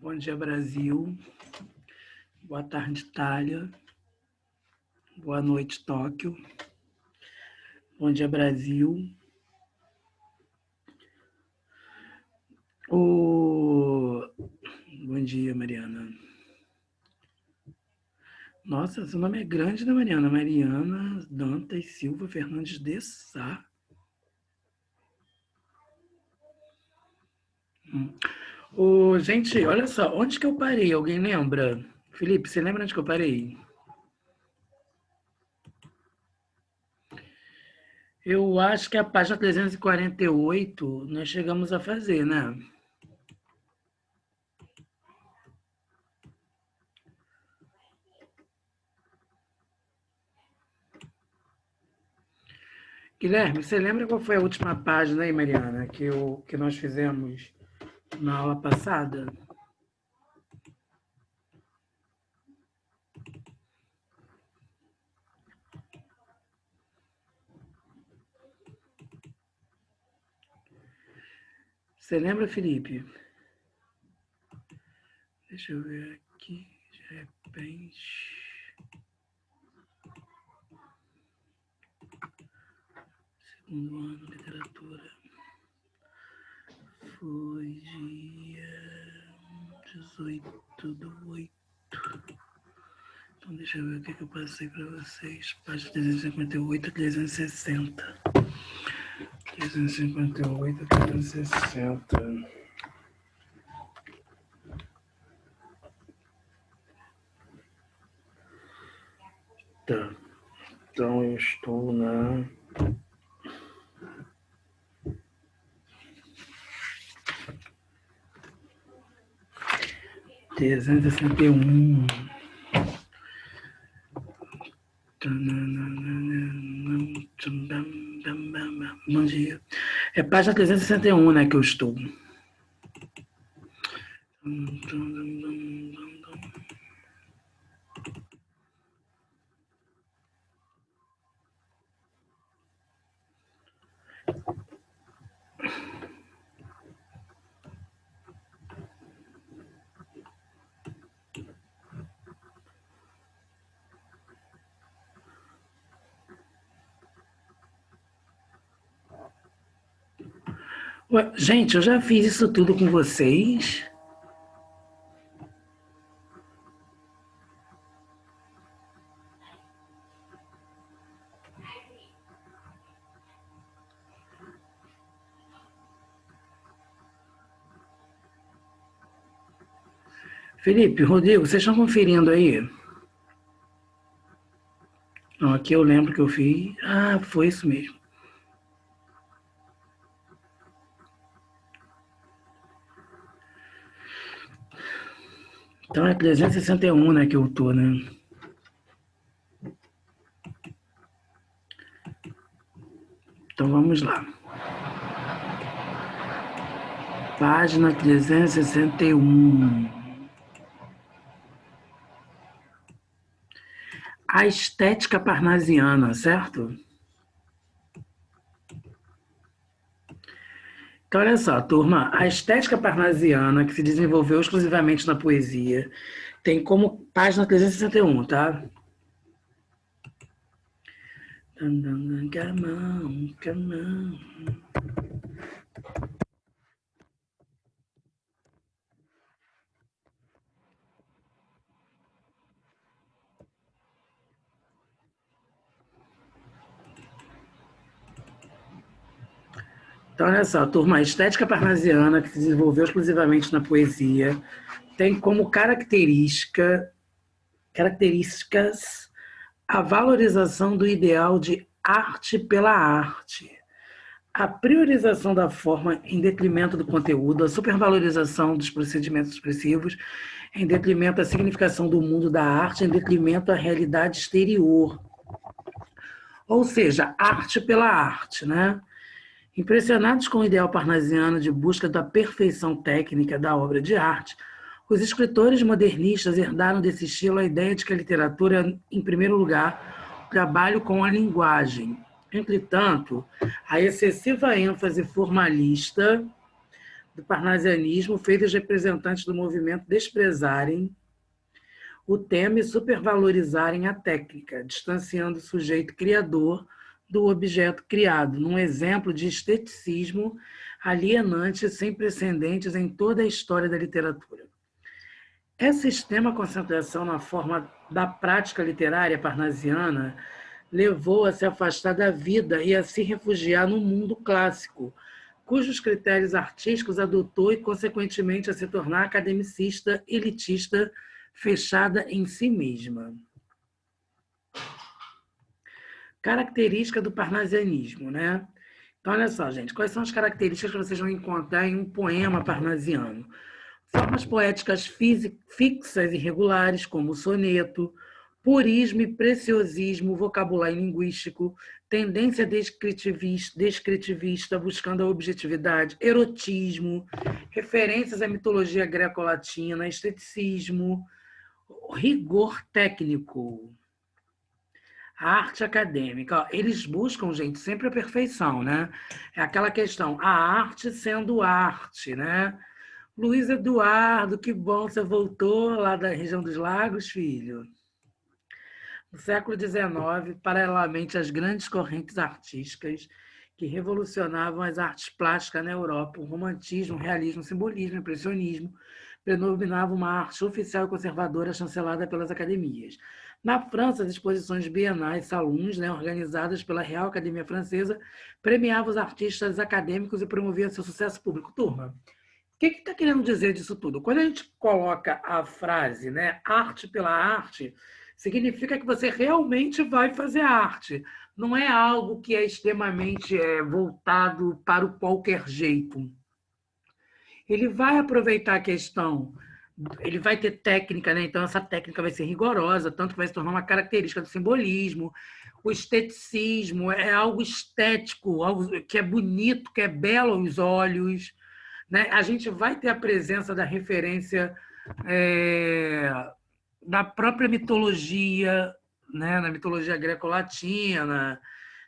Bom dia, Brasil. Boa tarde, Itália. Boa noite, Tóquio. Bom dia, Brasil. Bom dia, Mariana. Nossa, seu nome é grande, né, Mariana? Mariana Dantas Silva Fernandes de Sá. Gente, olha só, onde que eu parei? Alguém lembra? Felipe, você lembra onde que eu parei? Eu acho que a página 348 nós chegamos a fazer, né? Guilherme, você lembra qual foi a última página aí, Mariana, que nós fizemos na aula passada? Você lembra, Felipe? Deixa eu ver aqui, de repente. Segundo ano, literatura. Foi dia 18/8. Então, deixa eu ver o que eu passei para vocês. Página 358 a 360. 358 a 360. Tá. Então, eu estou na... ...361. Bom dia. É página 361, né, que eu estou. Ué, gente, eu já fiz isso tudo com vocês. Felipe, Rodrigo, vocês estão conferindo aí? Não, aqui eu lembro que eu fiz. Ah, foi isso mesmo. Então é 361, né, que eu tô, né? Então vamos lá. Página 361. A estética parnasiana, certo? Então, olha só, turma, a estética parnasiana, que se desenvolveu exclusivamente na poesia, tem como página 361, tá? Camão. Então, olha só, turma, a estética parnasiana, que se desenvolveu exclusivamente na poesia, tem como características a valorização do ideal de arte pela arte, a priorização da forma em detrimento do conteúdo, a supervalorização dos procedimentos expressivos em detrimento da significação do mundo da arte, em detrimento da realidade exterior. Ou seja, arte pela arte, né? Impressionados com o ideal parnasiano de busca da perfeição técnica da obra de arte, os escritores modernistas herdaram desse estilo a ideia de que a literatura é, em primeiro lugar, o trabalho com a linguagem. Entretanto, a excessiva ênfase formalista do parnasianismo fez os representantes do movimento desprezarem o tema e supervalorizarem a técnica, distanciando o sujeito criador do objeto criado, num exemplo de esteticismo alienante sem precedentes em toda a história da literatura. Essa extrema concentração na forma da prática literária parnasiana levou a se afastar da vida e a se refugiar no mundo clássico, cujos critérios artísticos adotou e, consequentemente, a se tornar academicista, elitista, fechada em si mesma. Característica do parnasianismo, né? Então, olha só, gente, quais são as características que vocês vão encontrar em um poema parnasiano? Formas poéticas fixas e regulares, como o soneto, purismo e preciosismo, vocabulário linguístico, tendência descritivista, buscando a objetividade, erotismo, referências à mitologia greco-latina, esteticismo, rigor técnico, a arte acadêmica. Eles buscam, gente, sempre a perfeição, né? É aquela questão, a arte sendo arte, né? Luiz Eduardo, que bom, você voltou lá da região dos lagos, filho. No século XIX, paralelamente às grandes correntes artísticas que revolucionavam as artes plásticas na Europa, o romantismo, o realismo, o simbolismo, o impressionismo, predominava uma arte oficial e conservadora chancelada pelas academias. Na França, as exposições bienais, salões, né, organizadas pela Real Academia Francesa, premiavam os artistas acadêmicos e promoviam seu sucesso público. Turma, o que está querendo dizer disso tudo? Quando a gente coloca a frase, né, arte pela arte, significa que você realmente vai fazer arte. Não é algo que é extremamente voltado para o qualquer jeito. Ele vai aproveitar a questão, ele vai ter técnica, né? Então essa técnica vai ser rigorosa, tanto que vai se tornar uma característica do simbolismo. O esteticismo é algo estético, algo que é bonito, que é belo aos olhos, né? A gente vai ter a presença da referência da própria mitologia, né? Na mitologia greco-latina,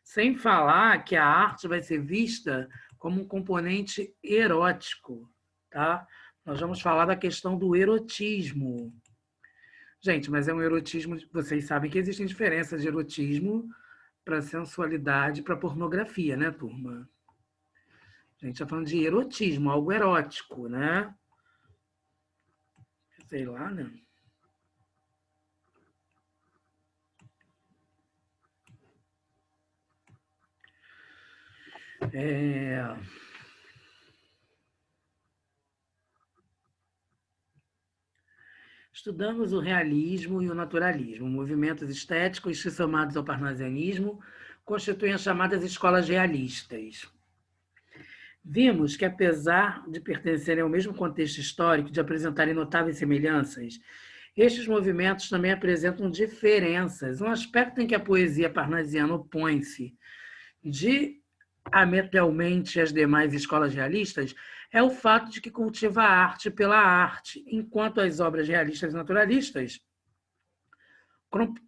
sem falar que a arte vai ser vista como um componente erótico, tá? Nós vamos falar da questão do erotismo. Gente, mas é um erotismo, vocês sabem que existem diferenças de erotismo para sensualidade, para pornografia, né, turma? A gente está falando de erotismo, algo erótico, né? Sei lá, né? Estudamos o realismo e o naturalismo, movimentos estéticos que, somados ao parnasianismo, constituem as chamadas escolas realistas. Vimos que, apesar de pertencerem ao mesmo contexto histórico, de apresentarem notáveis semelhanças, estes movimentos também apresentam diferenças. Um aspecto em que a poesia parnasiana opõe-se diametralmente às demais escolas realistas é o fato de que cultiva a arte pela arte, enquanto as obras realistas e naturalistas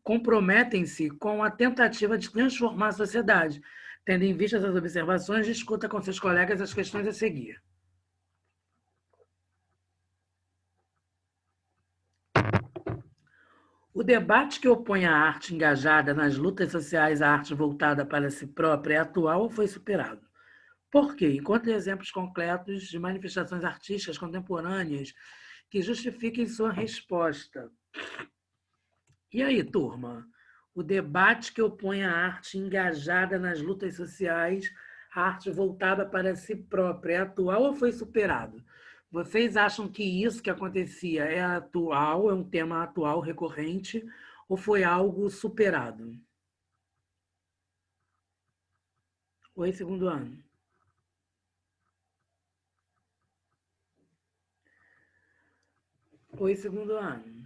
comprometem-se com a tentativa de transformar a sociedade, tendo em vista as observações, discuta com seus colegas as questões a seguir. O debate que opõe a arte engajada nas lutas sociais à arte voltada para si própria é atual ou foi superado? Por quê? Encontre exemplos concretos de manifestações artísticas contemporâneas que justifiquem sua resposta. E aí, turma? O debate que opõe a arte engajada nas lutas sociais, a arte voltada para si própria, é atual ou foi superado? Vocês acham que isso que acontecia é atual, é um tema atual, recorrente, ou foi algo superado? Oi, segundo ano. Oi, segundo ano.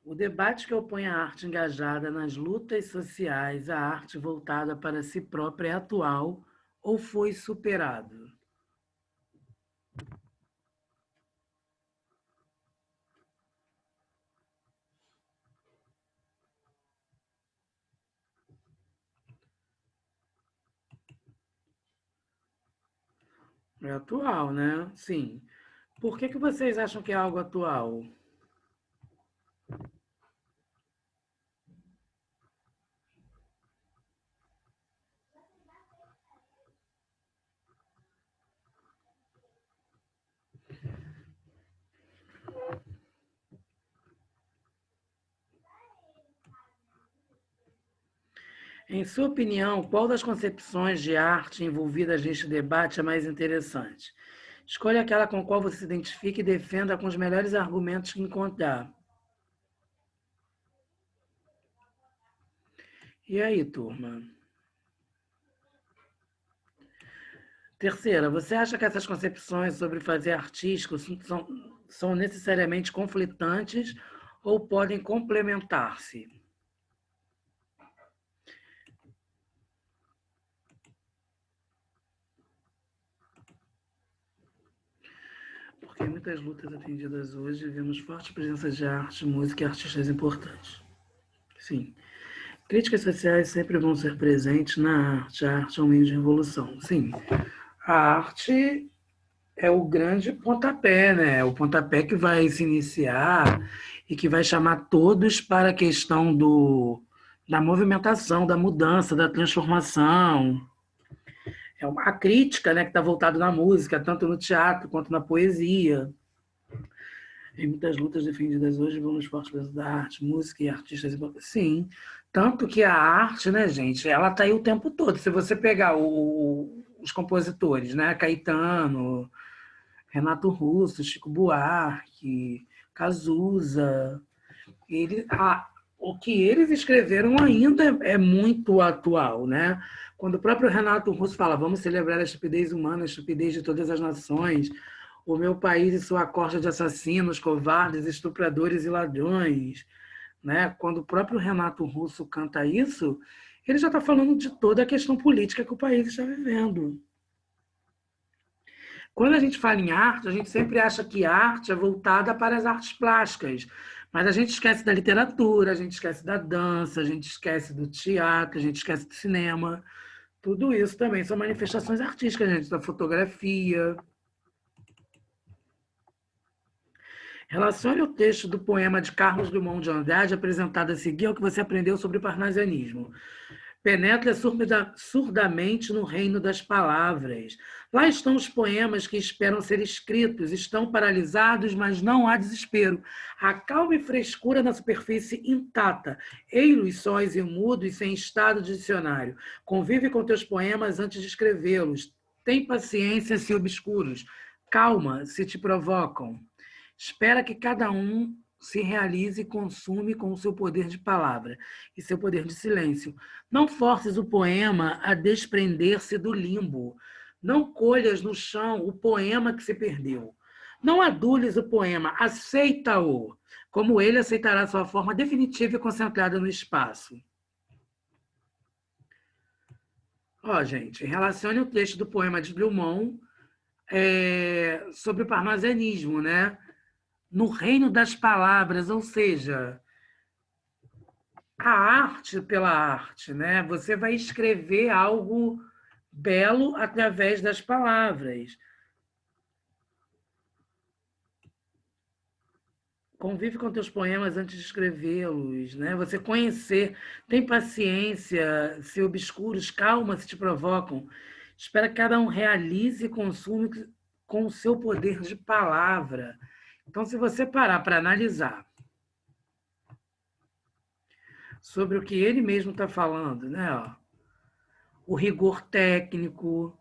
O debate que opõe a arte engajada nas lutas sociais à arte voltada para si própria é atual ou foi superado? É atual, né? Sim. Por que vocês acham que é algo atual? Em sua opinião, qual das concepções de arte envolvidas neste debate é mais interessante? Escolha aquela com a qual você se identifique e defenda com os melhores argumentos que encontrar. E aí, turma? Terceira, você acha que essas concepções sobre fazer artístico são necessariamente conflitantes ou podem complementar-se? Porque em muitas lutas atendidas hoje, vemos forte presença de arte, música e artistas importantes. Sim. Críticas sociais sempre vão ser presentes na arte. A arte é um meio de revolução. Sim. A arte é o grande pontapé, né? O pontapé que vai se iniciar e que vai chamar todos para a questão da movimentação, da mudança, da transformação. É uma crítica, né, que está voltada na música, tanto no teatro quanto na poesia. Em muitas lutas defendidas hoje, vamos fortes da arte, música e artistas. Sim, tanto que a arte, né, gente, ela está aí o tempo todo. Se você pegar os compositores, né, Caetano, Renato Russo, Chico Buarque, Cazuza, o que eles escreveram ainda é muito atual, né? Quando o próprio Renato Russo fala, vamos celebrar a estupidez humana, a estupidez de todas as nações, o meu país e sua corja de assassinos, covardes, estupradores e ladrões, né? Quando o próprio Renato Russo canta isso, ele já está falando de toda a questão política que o país está vivendo. Quando a gente fala em arte, a gente sempre acha que arte é voltada para as artes plásticas, mas a gente esquece da literatura, a gente esquece da dança, a gente esquece do teatro, a gente esquece do cinema. Tudo isso também são manifestações artísticas, gente, da fotografia. Relacione o texto do poema de Carlos Drummond de Andrade apresentado a seguir ao que você aprendeu sobre o parnasianismo. Penetra surdamente no reino das palavras. Lá estão os poemas que esperam ser escritos, estão paralisados, mas não há desespero. A calma e frescura na superfície intacta. Ei-los sóis e mudos, sem estado de dicionário. Convive com teus poemas antes de escrevê-los. Tem paciência se obscuros. Calma se te provocam. Espera que cada um se realize e consume com o seu poder de palavra e seu poder de silêncio. Não forces o poema a desprender-se do limbo. Não colhas no chão o poema que se perdeu. Não adules o poema, aceita-o, como ele aceitará sua forma definitiva e concentrada no espaço. Ó, gente, relacione o texto do poema de Drummond sobre o parnasianismo, né? No reino das palavras, ou seja, a arte pela arte, né? Você vai escrever algo belo através das palavras. Convive com teus poemas antes de escrevê-los, né? Você conhecer, tem paciência, se obscuros, calma se te provocam. Espera que cada um realize e consuma com o seu poder de palavra. Então, se você parar para analisar sobre o que ele mesmo está falando, né? Ó, o rigor técnico,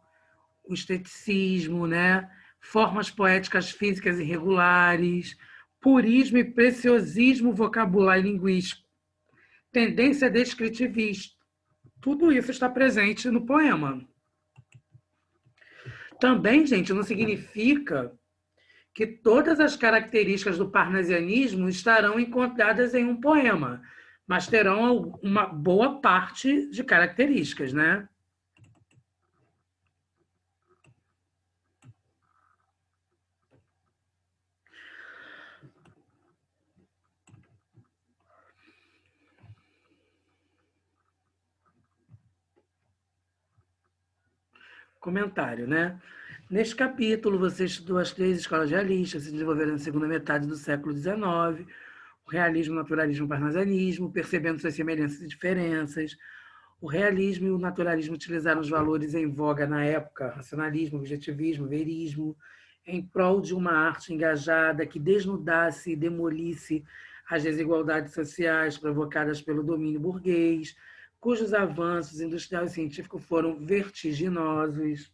o esteticismo, né? Formas poéticas físicas irregulares, purismo e preciosismo vocabular e linguístico, tendência descritivista. Tudo isso está presente no poema. Também, gente, não significa que todas as características do parnasianismo estarão encontradas em um poema, mas terão uma boa parte de características, né? Comentário, né? Neste capítulo, você estudou as 3 escolas realistas que se desenvolveram na segunda metade do século XIX, o realismo, o naturalismo, o parnasianismo, percebendo suas semelhanças e diferenças. O realismo e o naturalismo utilizaram os valores em voga na época, racionalismo, objetivismo, verismo, em prol de uma arte engajada que desnudasse e demolisse as desigualdades sociais provocadas pelo domínio burguês, cujos avanços industrial e científico foram vertiginosos.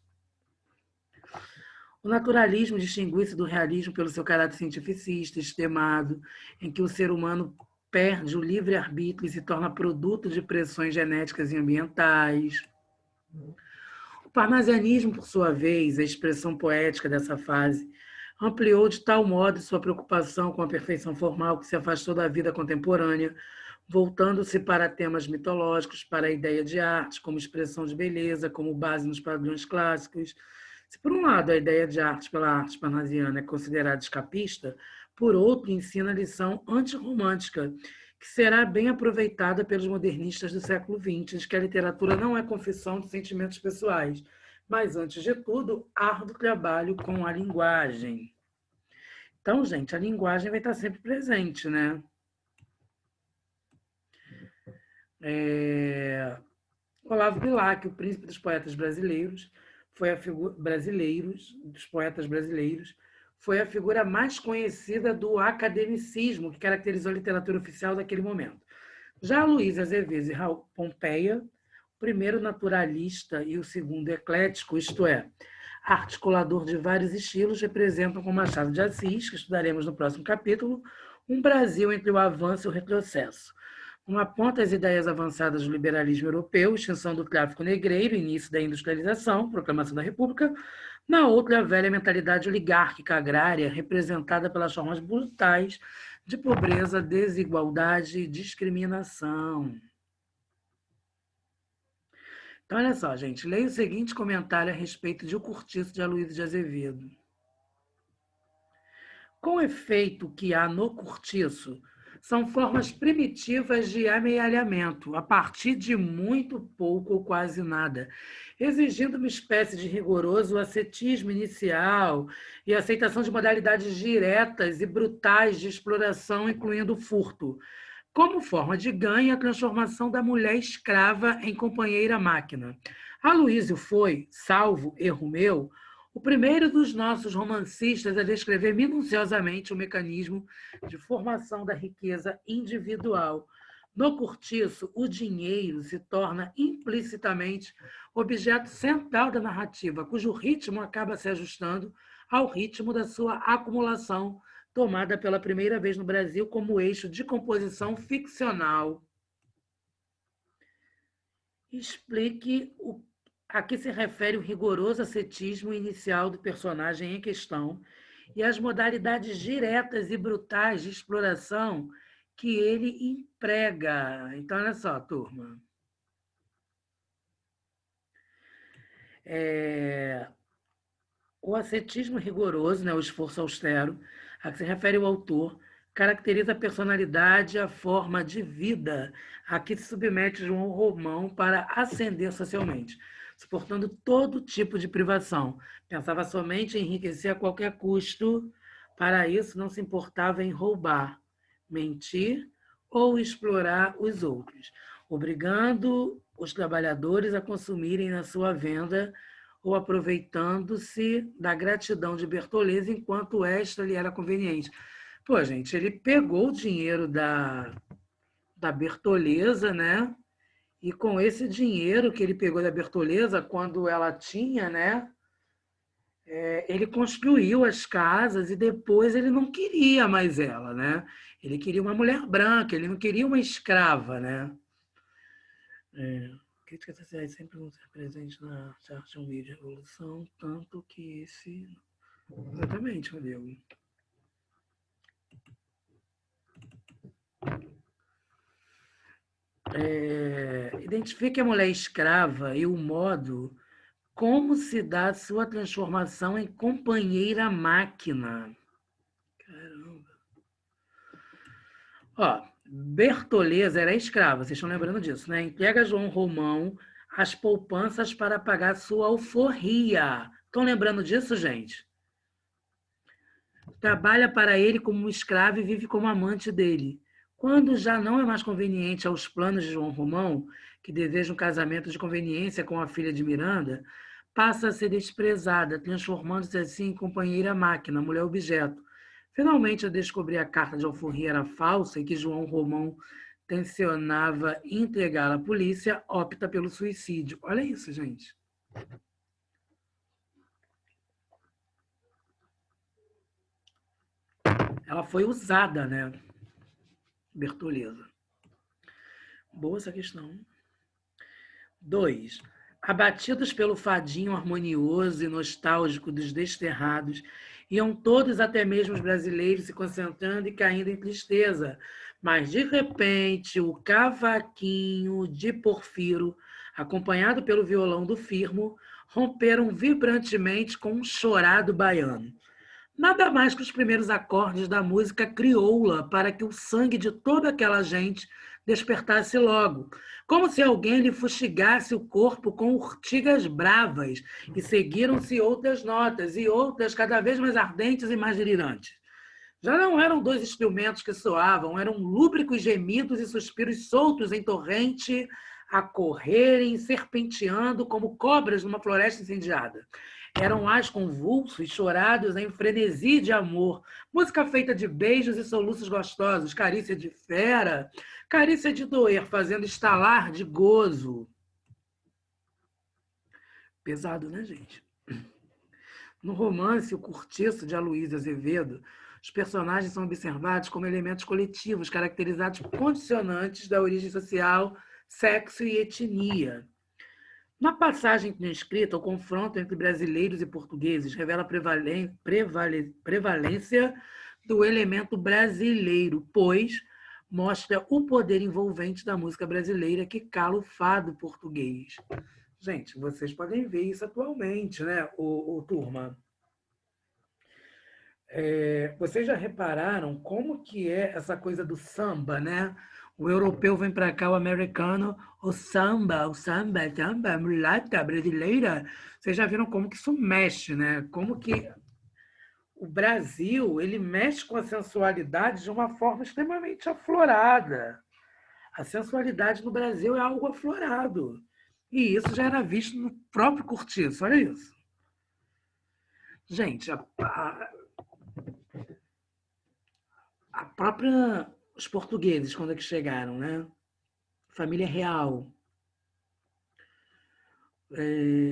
O naturalismo distingue-se do realismo pelo seu caráter cientificista, extremado, em que o ser humano perde o livre-arbítrio e se torna produto de pressões genéticas e ambientais. O parnasianismo, por sua vez, a expressão poética dessa fase, ampliou de tal modo sua preocupação com a perfeição formal que se afastou da vida contemporânea, voltando-se para temas mitológicos, para a ideia de arte como expressão de beleza, como base nos padrões clássicos. Se, por um lado, a ideia de arte pela arte parnasiana é considerada escapista, por outro, ensina a lição antirromântica, que será bem aproveitada pelos modernistas do século XX, de que a literatura não é confissão de sentimentos pessoais, mas, antes de tudo, árduo trabalho com a linguagem. Então, gente, a linguagem vai estar sempre presente, né? Olavo Bilac, o príncipe dos poetas brasileiros, foi a figura dos poetas brasileiros, foi a figura mais conhecida do academicismo que caracterizou a literatura oficial daquele momento. Já Luiz Azevedo e Raul Pompeia, o primeiro naturalista e o segundo eclético, isto é, articulador de vários estilos, representam com Machado de Assis, que estudaremos no próximo capítulo, um Brasil entre o avanço e o retrocesso. Uma ponta as ideias avançadas do liberalismo europeu, extinção do tráfico negreiro, início da industrialização, proclamação da República. Na outra, a velha mentalidade oligárquica agrária, representada pelas formas brutais de pobreza, desigualdade e discriminação. Então, olha só, gente, leia o seguinte comentário a respeito de O Cortiço de Aloysio de Azevedo. Com o efeito que há no cortiço, são formas primitivas de amealhamento, a partir de muito pouco ou quase nada, exigindo uma espécie de rigoroso ascetismo inicial e aceitação de modalidades diretas e brutais de exploração, incluindo o furto. Como forma de ganho, a transformação da mulher escrava em companheira máquina. Aloysio foi, salvo erro meu, o primeiro dos nossos romancistas a descrever minuciosamente o mecanismo de formação da riqueza individual. No cortiço, o dinheiro se torna implicitamente objeto central da narrativa, cujo ritmo acaba se ajustando ao ritmo da sua acumulação, tomada pela primeira vez no Brasil como eixo de composição ficcional. Explique a que se refere o rigoroso ascetismo inicial do personagem em questão e as modalidades diretas e brutais de exploração que ele emprega. Então, olha só, turma. O ascetismo rigoroso, né, o esforço austero, a que se refere o autor, caracteriza a personalidade e a forma de vida a que se submete João Romão para ascender socialmente, suportando todo tipo de privação. Pensava somente em enriquecer a qualquer custo. Para isso, não se importava em roubar, mentir ou explorar os outros, obrigando os trabalhadores a consumirem na sua venda ou aproveitando-se da gratidão de Bertoleza enquanto esta lhe era conveniente. Pô, gente, ele pegou o dinheiro da Bertoleza, né? E com esse dinheiro que ele pegou da Bertoleza, quando ela tinha, né? Ele construiu as casas e depois ele não queria mais ela, né? Ele queria uma mulher branca, ele não queria uma escrava, né? Crítica sociais sempre vão ser presentes na arte, um meio de revolução, tanto que esse... Exatamente, Rodrigo. Identifique a mulher escrava e o modo como se dá sua transformação em companheira máquina. Caramba. Ó, Bertoleza era escrava, vocês estão lembrando disso, né? Entrega João Romão as poupanças para pagar sua alforria. Estão lembrando disso, gente? Trabalha para ele como um escravo e vive como amante dele. Quando já não é mais conveniente aos planos de João Romão, que deseja um casamento de conveniência com a filha de Miranda, passa a ser desprezada, transformando-se assim em companheira máquina, mulher objeto. Finalmente, ao descobrir a carta de alforria era falsa e que João Romão tensionava entregá-la à polícia, opta pelo suicídio. Olha isso, gente. Ela foi usada, né? Bertoleza. Boa essa questão. 2. Abatidos pelo fadinho harmonioso e nostálgico dos desterrados, iam todos, até mesmo os brasileiros, se concentrando e caindo em tristeza. Mas, de repente, o cavaquinho de Porfiro, acompanhado pelo violão do Firmo, romperam vibrantemente com um chorado baiano. Nada mais que os primeiros acordes da música crioula para que o sangue de toda aquela gente despertasse logo, como se alguém lhe fustigasse o corpo com urtigas bravas, e seguiram-se outras notas, e outras cada vez mais ardentes e mais delirantes. Já não eram dois instrumentos que soavam, eram lúbricos gemidos e suspiros soltos em torrente, a correrem, serpenteando como cobras numa floresta incendiada. Eram ais convulsos, chorados em frenesi de amor, música feita de beijos e soluços gostosos, carícia de fera, carícia de doer, fazendo estalar de gozo. Pesado, né, gente? No romance O Cortiço, de Aloysio Azevedo, os personagens são observados como elementos coletivos, caracterizados por condicionantes da origem social, sexo e etnia. Na passagem transcrita, o confronto entre brasileiros e portugueses revela a prevalência do elemento brasileiro, pois mostra o poder envolvente da música brasileira que cala o fado português. Gente, vocês podem ver isso atualmente, né, o turma? Vocês já repararam como que é essa coisa do samba, né? O europeu vem para cá, o americano, o samba, mulata brasileira. Vocês já viram como que isso mexe, né? Como que o Brasil, ele mexe com a sensualidade de uma forma extremamente aflorada. A sensualidade no Brasil é algo aflorado. E isso já era visto no próprio Cortiço, olha isso. Gente, a própria os portugueses, quando é que chegaram, né? Família real.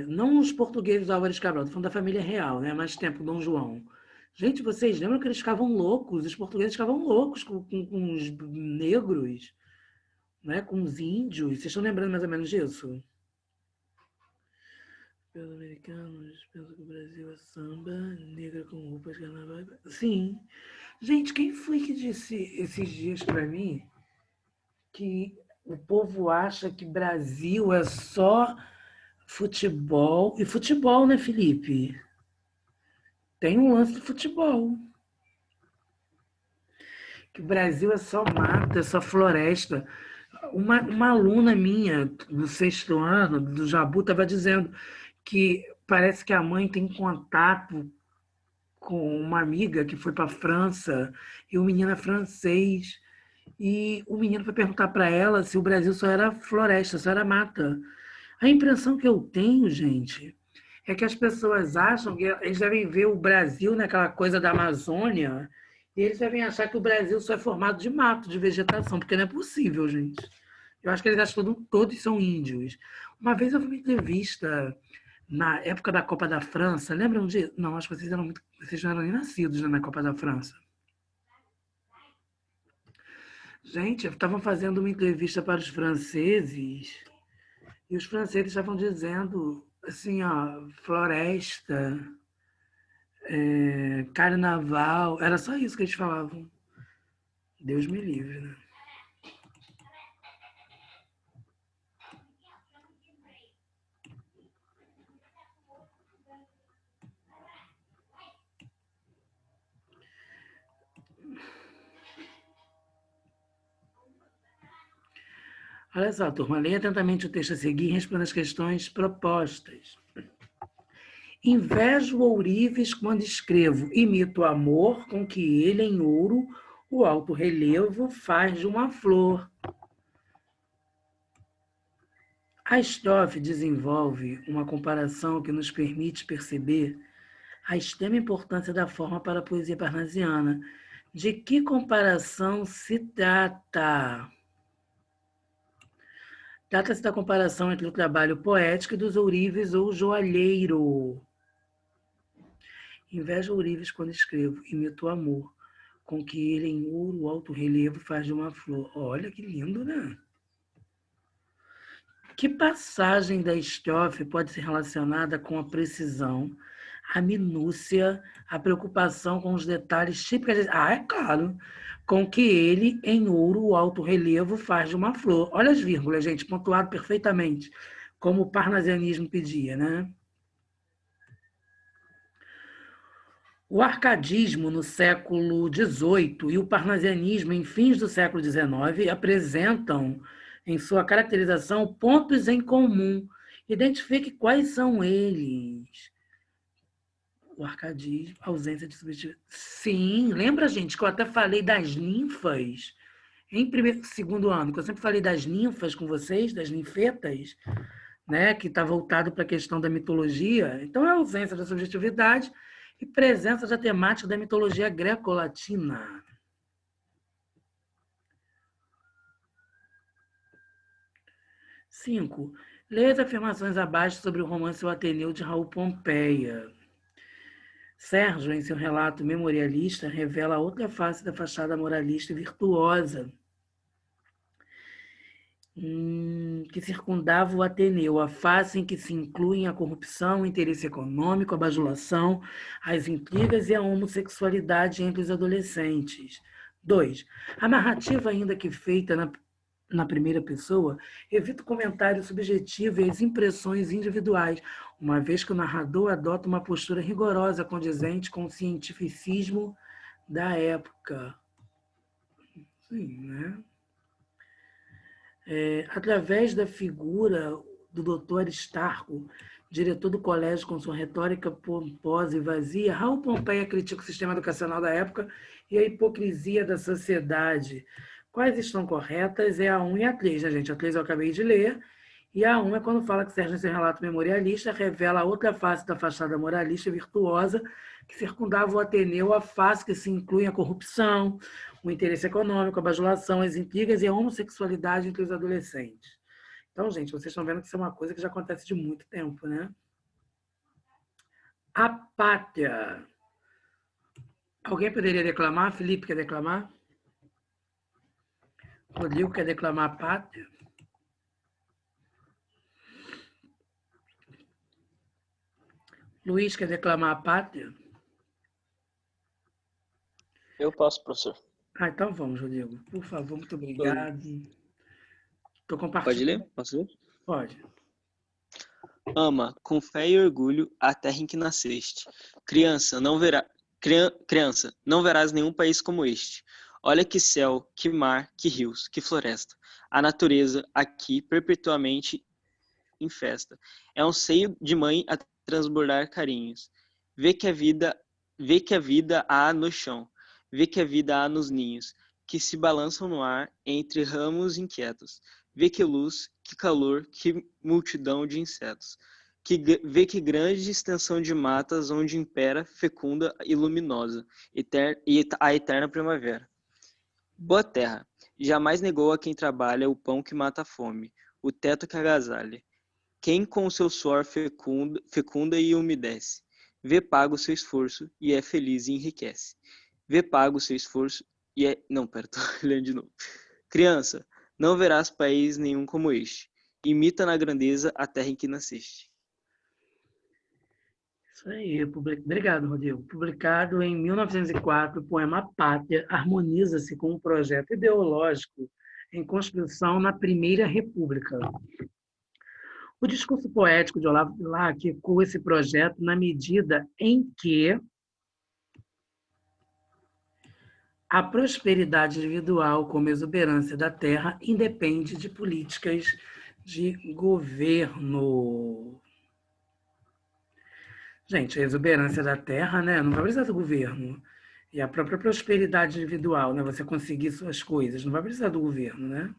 Não os portugueses da Álvares Cabral, estou falando da família real, né? Mais tempo, Dom João. Gente, vocês lembram que eles ficavam loucos? Os portugueses ficavam loucos com os negros, né? Com os índios. Vocês estão lembrando mais ou menos disso? Os americanos pensam que o Brasil é samba, negra com roupas carnaval. Sim. Gente, quem foi que disse esses dias para mim que o povo acha que Brasil é só futebol? E futebol, né, Felipe? Tem um lance de futebol. Que o Brasil é só mata, é só floresta. Uma aluna minha, do sexto ano, do Jabu, estava dizendo que parece que a mãe tem contato com uma amiga que foi para a França e o menino é francês. E o menino foi perguntar para ela se o Brasil só era floresta, só era mata. A impressão que eu tenho, gente, é que as pessoas acham que eles devem ver o Brasil naquela coisa da Amazônia e eles devem achar que o Brasil só é formado de mato, de vegetação, porque não é possível, gente. Eu acho que eles acham que todos são índios. Uma vez eu vi uma entrevista na época da Copa da França, lembram de? Não, acho que vocês não eram nem nascidos, né, na Copa da França. Gente, estavam fazendo uma entrevista para os franceses e os franceses estavam dizendo assim, ó, floresta, carnaval, era só isso que eles falavam. Deus me livre, né? Olha só, turma, leia atentamente o texto a seguir e responda as questões propostas. Invejo ourives quando escrevo, imito o amor com que ele, em ouro, o alto relevo faz de uma flor. A estrofe desenvolve uma comparação que nos permite perceber a extrema importância da forma para a poesia parnasiana. De que comparação se trata? Trata-se da comparação entre o trabalho poético dos ourives ou joalheiro. Invejo ourives quando escrevo, imito o amor, com que ele em ouro alto relevo faz de uma flor. Olha que lindo, né? Que passagem da estrofe pode ser relacionada com a precisão, a minúcia, a preocupação com os detalhes típicos? É claro, com que ele, em ouro, o alto relevo faz de uma flor. Olha as vírgulas, gente, pontuado perfeitamente, como o parnasianismo pedia, né? O arcadismo no século XVIII e o parnasianismo em fins do século XIX apresentam, em sua caracterização, pontos em comum. Identifique quais são eles. O arcadismo, ausência de subjetividade. Sim, lembra, gente, que eu até falei das ninfas em primeiro, segundo ano, que eu sempre falei das ninfas com vocês, das ninfetas, né, que está voltado para a questão da mitologia. Então, é a ausência da subjetividade e presença da temática da mitologia greco-latina. 5. Leia as afirmações abaixo sobre o romance O Ateneu de Raul Pompeia. Sérgio, em seu relato memorialista, revela a outra face da fachada moralista e virtuosa que circundava o Ateneu, a face em que se incluem a corrupção, o interesse econômico, a bajulação, as intrigas e a homossexualidade entre os adolescentes. 2. A narrativa, ainda que feita na primeira pessoa, evita o comentário subjetivo e as impressões individuais, uma vez que o narrador adota uma postura rigorosa condizente com o cientificismo da época. Sim, né? Através da figura do Dr. Aristarco, diretor do colégio com sua retórica pomposa e vazia, Raul Pompeia critica o sistema educacional da época e a hipocrisia da sociedade. Quais estão corretas? É a 1 e a 3, né, gente? A 3 eu acabei de ler, e a 1 é quando fala que Sérgio, em seu relato memorialista, revela a outra face da fachada moralista e virtuosa que circundava o Ateneu, a face que se inclui a corrupção, o interesse econômico, a bajulação, as intrigas e a homossexualidade entre os adolescentes. Então, gente, vocês estão vendo que isso é uma coisa que já acontece de muito tempo, né? A pátria. Alguém poderia declamar? Felipe quer declamar? Rodrigo quer declamar a pátria? Luiz quer declamar a pátria? Eu posso, professor. Então vamos, Rodrigo. Por favor, muito obrigado. Estou compartilhando. Pode ler? Posso ler? Pode. Ama, com fé e orgulho, a terra em que nasceste. Criança, não verás nenhum país como este. Olha que céu, que mar, que rios, que floresta. A natureza, aqui, perpetuamente em festa. É um seio de mãe a transbordar carinhos. Vê que a vida há no chão. Vê que a vida há nos ninhos, que se balançam no ar entre ramos inquietos. Vê que luz, que calor, que multidão de insetos. Vê que grande extensão de matas onde impera, fecunda e luminosa, a eterna primavera. Boa terra, jamais negou a quem trabalha o pão que mata a fome, o teto que agasalha. Quem com o seu suor fecunda e umedece, vê pago o seu esforço e é feliz e enriquece. Vê pago o seu esforço e é... Não, pera, tô lendo de novo. Criança, não verás país nenhum como este. Imita na grandeza a terra em que nasceste. Isso aí. Obrigado, Rodrigo. Publicado em 1904, o poema Pátria harmoniza-se com um projeto ideológico em construção na Primeira República. O discurso poético de Olavo Bilac ecoa esse projeto na medida em que A prosperidade individual, como exuberância da terra, independe de políticas de governo. Gente, a exuberância da terra, né, não vai precisar do governo. E a própria prosperidade individual, né, você conseguir suas coisas, não vai precisar do governo, né?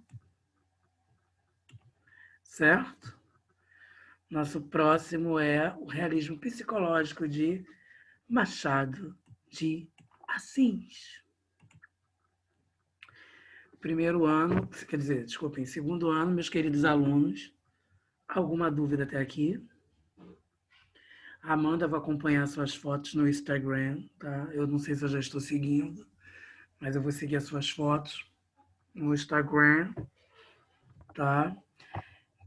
Certo? Nosso próximo é o realismo psicológico de Machado de Assis. Primeiro ano, quer dizer, desculpem, segundo ano, meus queridos alunos, alguma dúvida até aqui? A Amanda vai acompanhar suas fotos no Instagram, tá? Eu não sei se eu já estou seguindo, mas eu vou seguir as suas fotos no Instagram, tá?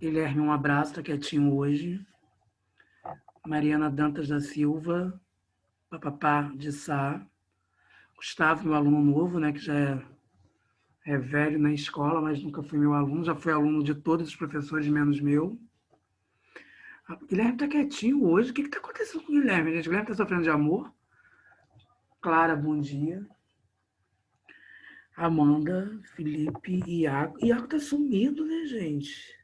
Guilherme, um abraço, tá quietinho hoje. Mariana Dantas da Silva, papapá de Sá. Gustavo, meu aluno novo, né, que já é velho na escola, mas nunca foi meu aluno, já foi aluno de todos os professores, menos meu. O Guilherme tá quietinho hoje. O que tá acontecendo com o Guilherme, gente? O Guilherme tá sofrendo de amor? Clara, bom dia. Amanda, Felipe, Iago. Iago tá sumido, né, gente?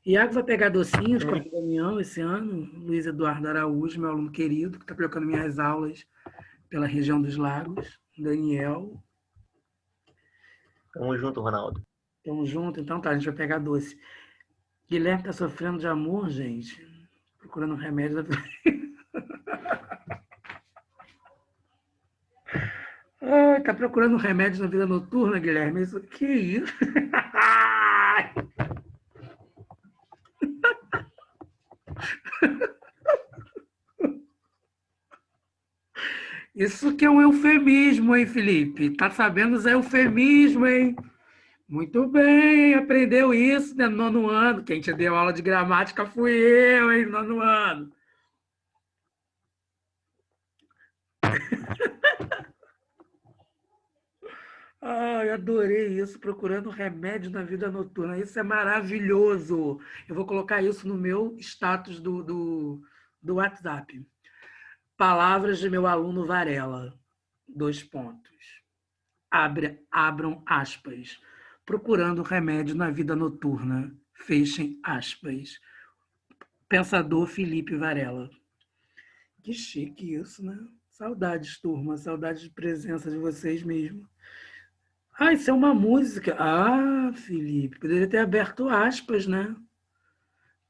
Iago vai pegar docinhos com o Damião esse ano. Luiz Eduardo Araújo, meu aluno querido, que está colocando minhas aulas pela região dos lagos. Daniel. Tamo junto, Ronaldo. Tamo junto, então tá, a gente vai pegar doce. Guilherme tá sofrendo de amor, gente. Procurando remédio da... Ai, tá procurando remédio na vida noturna, Guilherme? Isso, que isso? Isso que é um eufemismo, hein, Felipe? Tá sabendo usar eufemismo, hein? Muito bem, aprendeu isso, né, no nono ano. Quem te deu aula de gramática fui eu, hein, no nono ano. Ai, adorei isso, procurando remédio na vida noturna. Isso é maravilhoso. Eu vou colocar isso no meu status do WhatsApp. Palavras de meu aluno Varela. 2 pontos. Abram aspas. Procurando remédio na vida noturna. Fechem aspas. Pensador Felipe Varela. Que chique isso, né? Saudades, turma. Saudades de presença de vocês mesmo. Ah, isso é uma música. Ah, Felipe, poderia ter aberto aspas, né?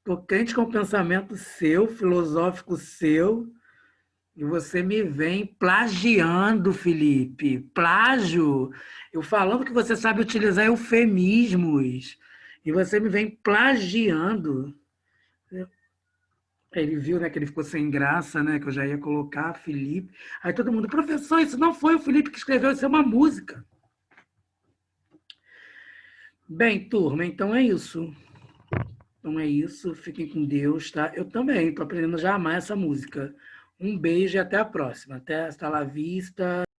Tocante com o pensamento seu, filosófico seu, e você me vem plagiando, Felipe. Plágio. Eu falando que você sabe utilizar eufemismos, e você me vem plagiando. Ele viu, né, que ele ficou sem graça, né, que eu já ia colocar Felipe. Aí todo mundo, professor, isso não foi o Felipe que escreveu, isso é uma música. Bem, turma, então é isso. Então é isso, fiquem com Deus, tá? Eu também estou aprendendo já a amar essa música. Um beijo e até a próxima. Até hasta la vista.